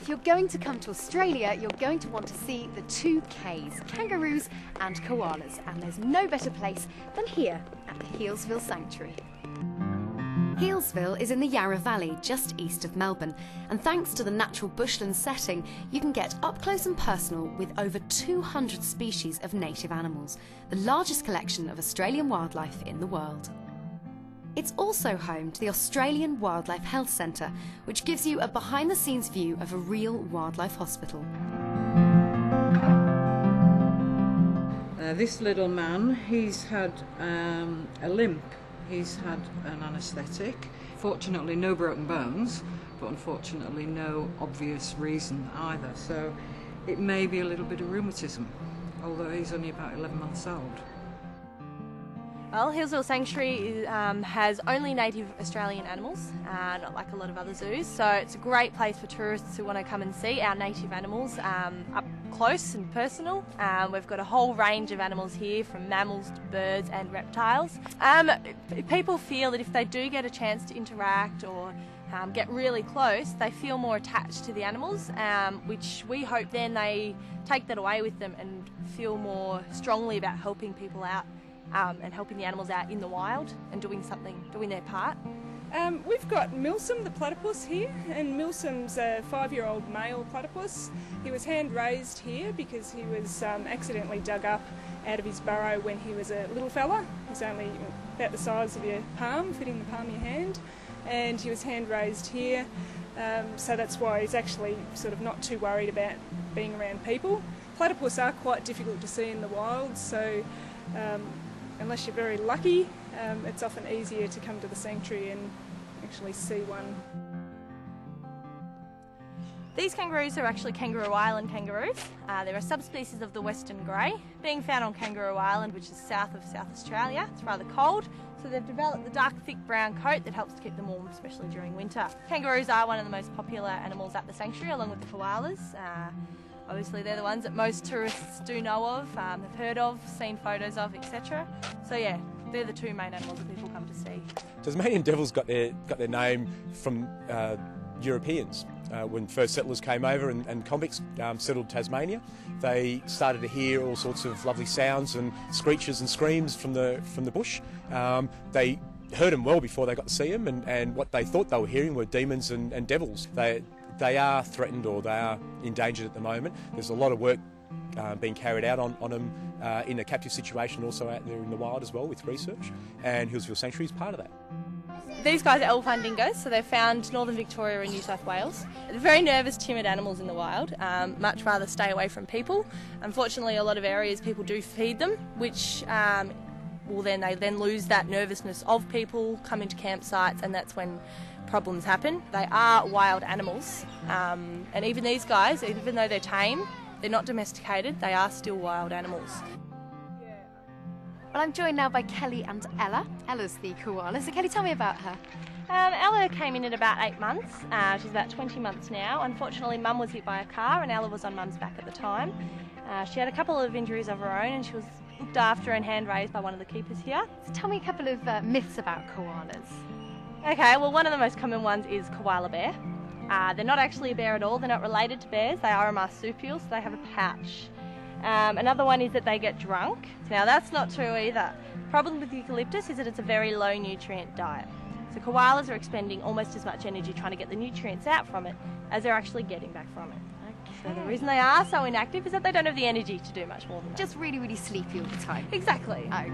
if you're going to come to Australia, you're going to want to see the two Ks, kangaroos and koalas, and there's no better place than here at the Healesville Sanctuary. Healesville is in the Yarra Valley, just east of Melbourne, and thanks to the natural bushland setting, you can get up close and personal with over 200 species of native animals, the largest collection of Australian wildlife in the world. It's also home to the Australian Wildlife Health Centre, which gives you a behind-the-scenes view of a real wildlife hospital. This little man, he's had a limp. He's had an anaesthetic. Fortunately, no broken bones, but unfortunately no obvious reason either. So it may be a little bit of rheumatism, although he's only about 11 months old. Well, Healesville Sanctuary has only native Australian animals, not like a lot of other zoos, so it's a great place for tourists who want to come and see our native animals up close and personal. We've got a whole range of animals here, from mammals to birds and reptiles. People feel that if they do get a chance to interact or get really close, they feel more attached to the animals, which we hope then they take that away with them and feel more strongly about helping people out. And helping the animals out in the wild and doing their part. We've got Milsom, the platypus, here, and Milsom's a 5-year-old male platypus. He was hand-raised here because he was accidentally dug up out of his burrow when he was a little fella. He was only about the size of your palm, fitting the palm of your hand, and he was hand-raised here, so that's why he's actually sort of not too worried about being around people. Platypus are quite difficult to see in the wild, so unless you're very lucky, it's often easier to come to the sanctuary and actually see one. These kangaroos are actually Kangaroo Island kangaroos. They're a subspecies of the western grey, being found on Kangaroo Island, which is south of South Australia. It's rather cold, so they've developed the dark, thick brown coat that helps to keep them warm, especially during winter. Kangaroos are one of the most popular animals at the sanctuary, along with the koalas. Obviously they're the ones that most tourists do know of, have heard of, seen photos of, etc. So yeah, they're the two main animals that people come to see. Tasmanian devils got their name from Europeans. When first settlers came over and convicts settled Tasmania, they started to hear all sorts of lovely sounds and screeches and screams from the bush. They heard them well before they got to see them, and what they thought they were hearing were demons and devils. They are threatened, or they are endangered at the moment. There's a lot of work being carried out on them in a captive situation, also out there in the wild as well with research, and Healesville Sanctuary is part of that. These guys are elf-horned dingoes, so they're found northern Victoria and New South Wales. They're very nervous, timid animals in the wild, much rather stay away from people. Unfortunately, a lot of areas people do feed them, which they then lose that nervousness of people, come into campsites, and that's when problems happen. They are wild animals, and even these guys, even though they're tame, they're not domesticated, they are still wild animals. Well, I'm joined now by Kelly and Ella. Ella's the koala, so Kelly, tell me about her. Ella came in at about 8 months. She's about 20 months now. Unfortunately, Mum was hit by a car and Ella was on Mum's back at the time. She had a couple of injuries of her own, and she was looked after and hand-raised by one of the keepers here. So tell me a couple of myths about koalas. Okay, well, one of the most common ones is koala bear. They're not actually a bear at all. They're not related to bears. They are a marsupial, so they have a pouch. Another one is that they get drunk. Now, that's not true either. The problem with eucalyptus is that it's a very low nutrient diet. So koalas are expending almost as much energy trying to get the nutrients out from it as they're actually getting back from it. So the reason they are so inactive is that they don't have the energy to do much more than that. Just really, really sleepy all the time. Exactly. Okay.